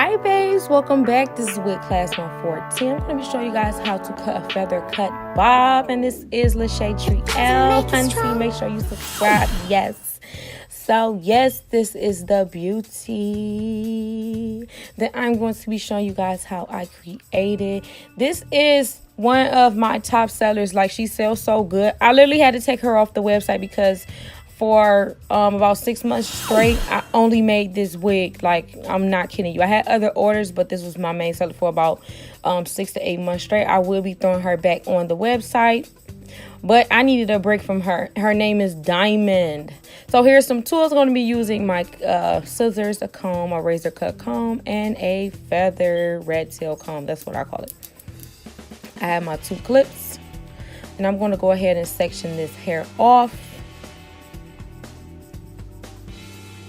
Hi babes, welcome back. This is Wig Class 114. I'm going to be showing you guys how to cut a feather cut bob, and this is LASHAI TRIELE. Hunty, make sure you subscribe. Yes. So yes, this is the beauty that I'm going to be showing you guys how I created. This is one of my top sellers. Like, she sells so good. I literally had to take her off the website because for about 6 months straight, I only made this wig. Like, I'm not kidding you. I had other orders, but this was my main seller for about 6 to 8 months straight. I will be throwing her back on the website, but I needed a break from her. Her name is Diamond. So here's some tools. I'm going to be using my scissors, a comb, a razor cut comb, and a feather red tail comb. That's what I call it. I have my 2 clips, and I'm going to go ahead and section this hair off.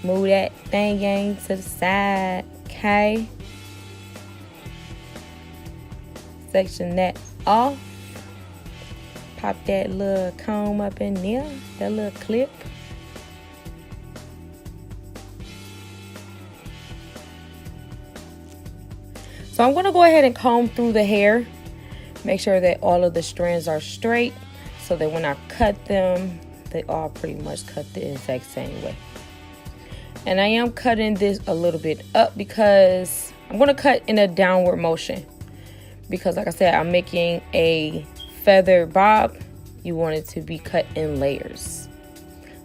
Move that thing to the side, okay? Section that off. Pop that little comb up in there, that little clip. So I'm gonna go ahead and comb through the hair. Make sure that all of the strands are straight so that when I cut them, they all pretty much cut the exact same way. And I am cutting this a little bit up because I'm going to cut in a downward motion. Because like I said, I'm making a feather bob. You want it to be cut in layers.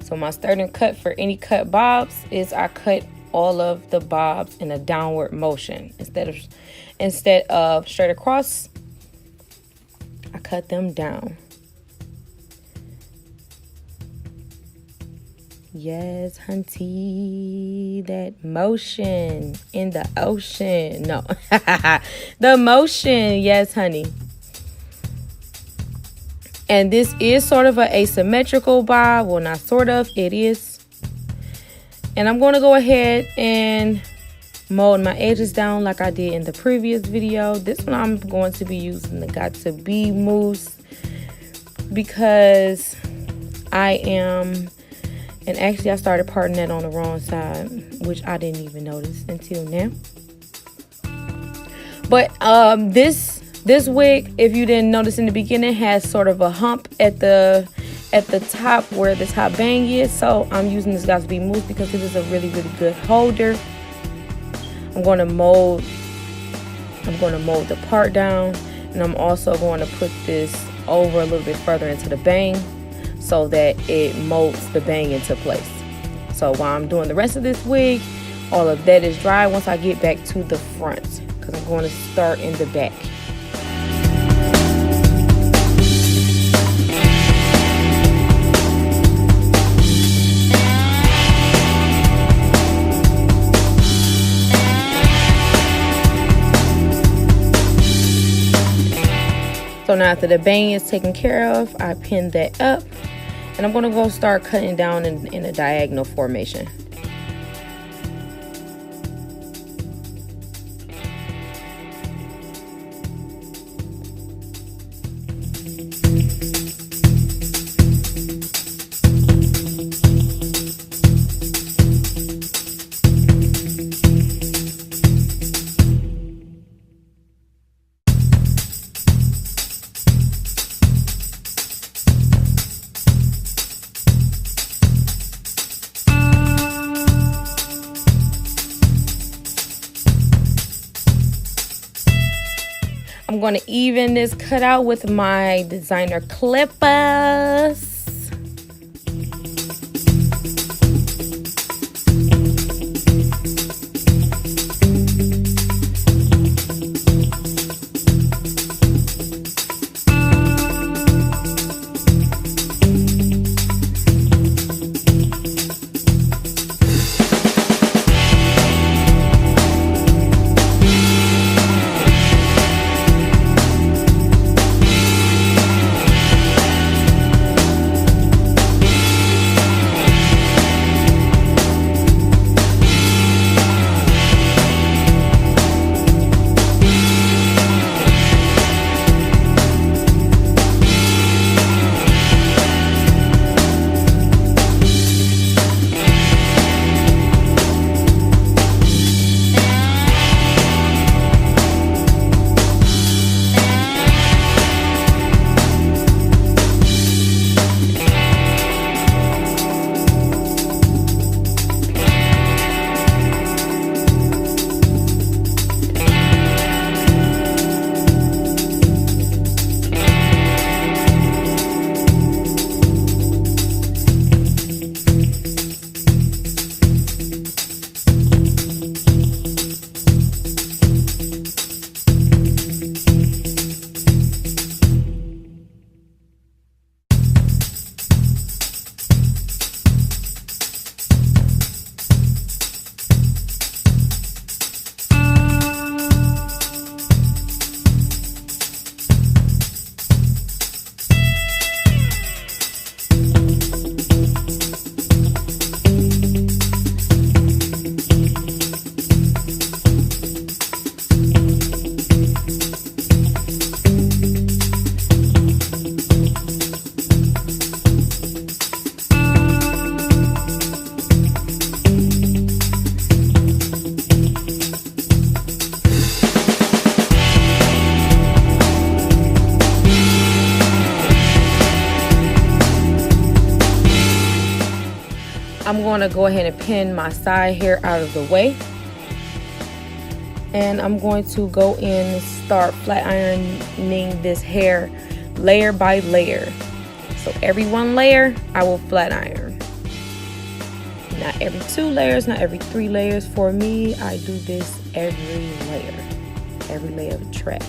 So my starting cut for any cut bobs is I cut all of the bobs in a downward motion. Instead of straight across, I cut them down. Yes, hunty, that motion in the ocean. No, the motion. Yes, honey. And this is sort of an asymmetrical bob. Well, not sort of, it is. And I'm going to go ahead and mold my edges down like I did in the previous video. This one I'm going to be using the Got To Be mousse because I am... And actually, I started parting that on the wrong side, which I didn't even notice until now. But this wig, if you didn't notice in the beginning, has sort of a hump at the top where the top bang is. So I'm using this Got To Be mousse because it is a really, really good holder. I'm going to mold the part down, and I'm also going to put this over a little bit further into the bang, so that it molds the bang into place. So while I'm doing the rest of this wig, all of that is dry once I get back to the front, because I'm going to start in the back. So now after the bang is taken care of, I pin that up. And I'm going to go start cutting down in a diagonal formation. I'm going to even this cut out with my designer clippers. I'm going to go ahead and pin my side hair out of the way. And I'm going to go in and start flat ironing this hair layer by layer. So every one layer, I will flat iron. Not every 2 layers, not every 3 layers. For me, I do this every layer of tracks.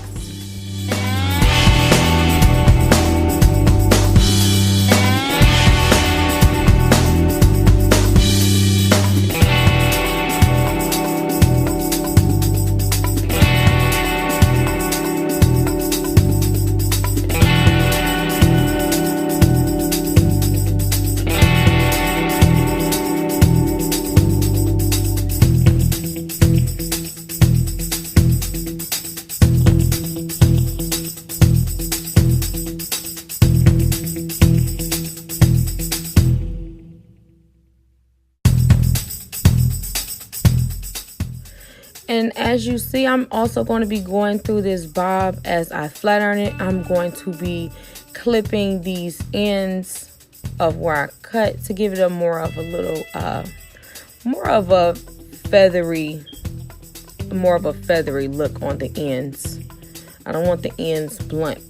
And as you see, I'm also going to be going through this bob as I flat iron it. I'm going to be clipping these ends of where I cut to give it a more of a feathery look on the ends. I don't want the ends blunt.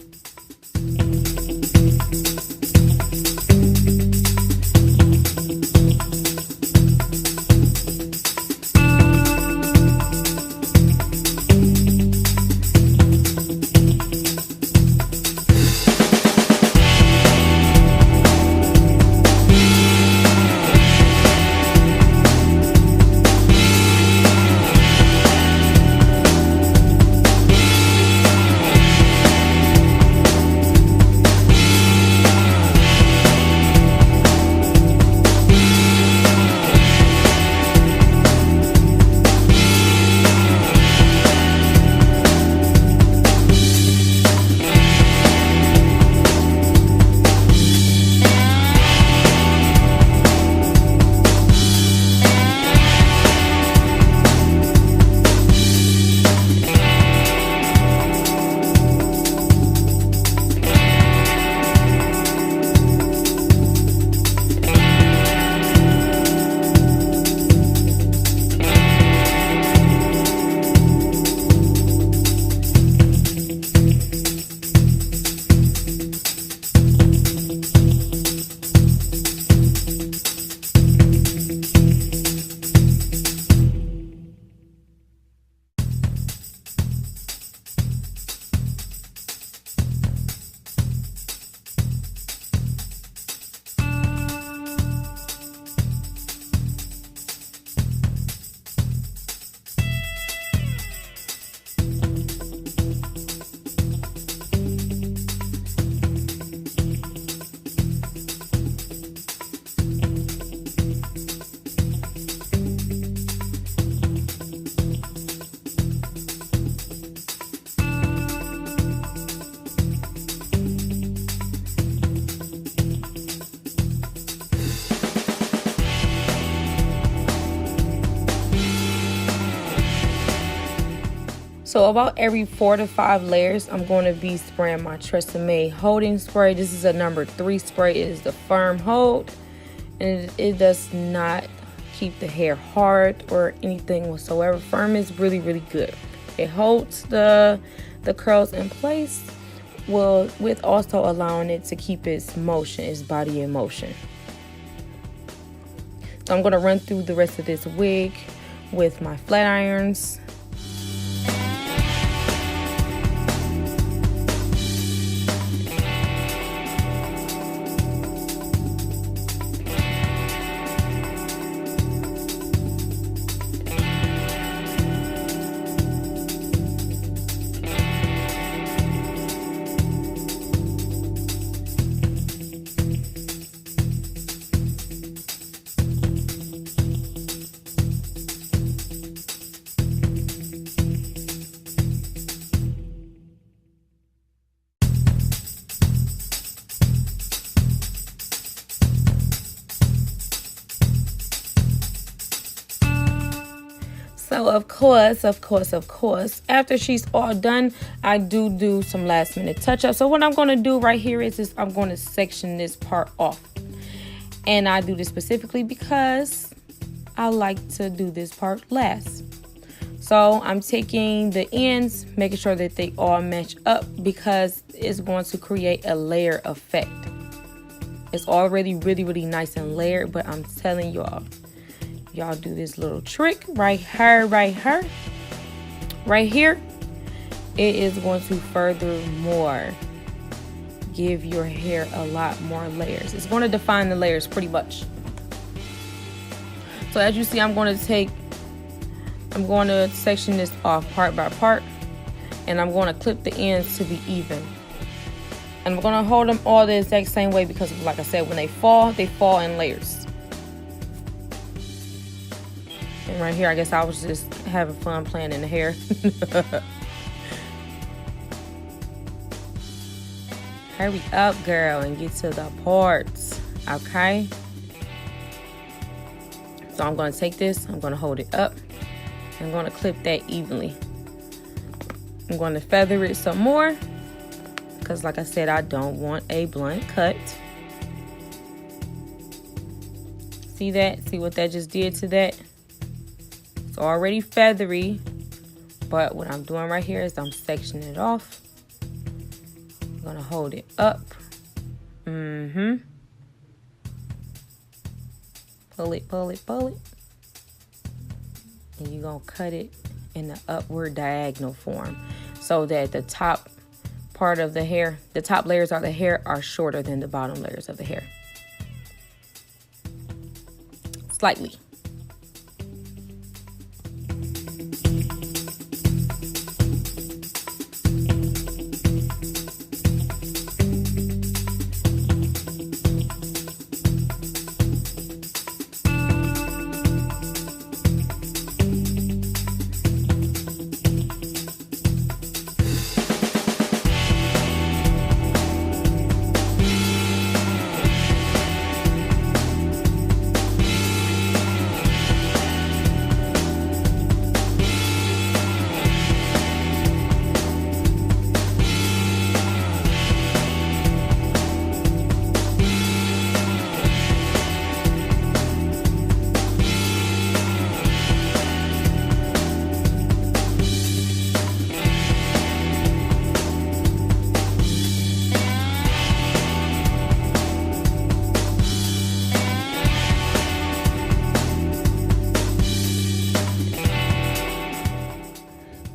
So about every 4 to 5 layers, I'm going to be spraying my Tresemme holding spray. This is a number 3 spray. It is the firm hold, and it does not keep the hair hard or anything whatsoever. Firm is really, really good. It holds the curls in place, with also allowing it to keep its motion, its body in motion. So I'm going to run through the rest of this wig with my flat irons. So of course, after she's all done, I do some last minute touch up. So what I'm going to do right here is I'm going to section this part off. And I do this specifically because I like to do this part last. So I'm taking the ends, making sure that they all match up because it's going to create a layer effect. It's already really nice and layered, but I'm telling y'all do this little trick right here, right here. It is going to furthermore give your hair a lot more layers. It's going to define the layers pretty much. So as you see, I'm going to section this off part by part, and I'm going to clip the ends to be even. And I'm going to hold them all the exact same way because, like I said, when they fall in layers. And right here, I guess I was just having fun playing in the hair. Hurry up, girl, and get to the parts, okay? So I'm going to take this, I'm going to hold it up. I'm going to clip that evenly. I'm going to feather it some more because, like I said, I don't want a blunt cut. See that? See what that just did to that? It's already feathery, but what I'm doing right here is I'm sectioning it off. I'm going to hold it up. Pull it. And you're going to cut it in the upward diagonal form so that the top part of the hair, the top layers of the hair are shorter than the bottom layers of the hair. Slightly.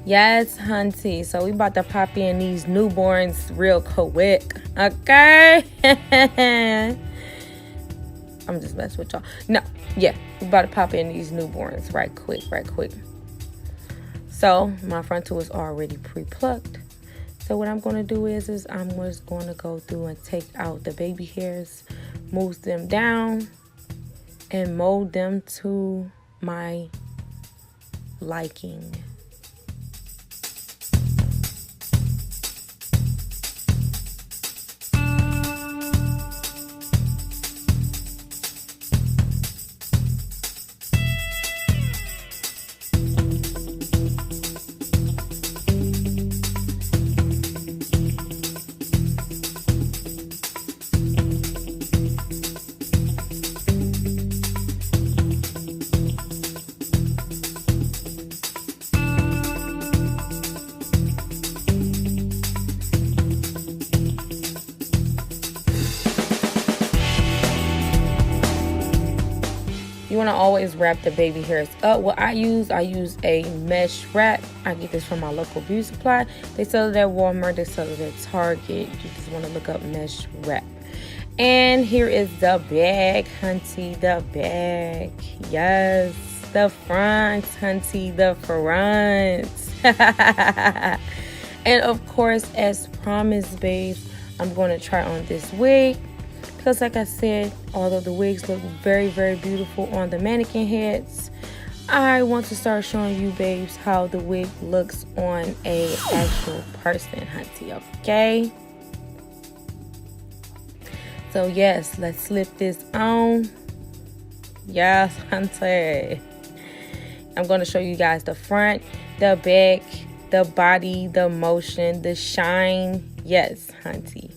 Yes, hunty. So we about to pop in these newborns real quick. Okay? I'm just messing with y'all. No, yeah. We about to pop in these newborns right quick. So my frontal is already pre-plucked. So what I'm going to do is I'm just going to go through and take out the baby hairs, move them down, and mold them to my liking. You want to always wrap the baby hairs up. What I use a mesh wrap. I get this from my local beauty supply. They sell it at Walmart. They sell it at Target. You just want to look up mesh wrap. And here is the bag, hunty. The bag. Yes. The front, hunty. The front. And of course, as promised, babes, I'm going to try on this wig. Because like I said, although the wigs look very, very beautiful on the mannequin heads, I want to start showing you, babes, how the wig looks on a actual person, hunty, okay? So yes, let's slip this on. Yes, hunty. I'm going to show you guys the front, the back, the body, the motion, the shine. Yes, hunty.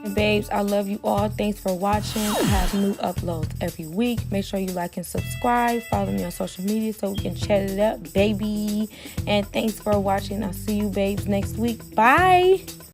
babes, I love you all. Thanks for watching. I have new uploads every week. Make sure you like and subscribe. Follow me on social media so we can chat it up, baby. And thanks for watching. I'll see you babes next week. Bye.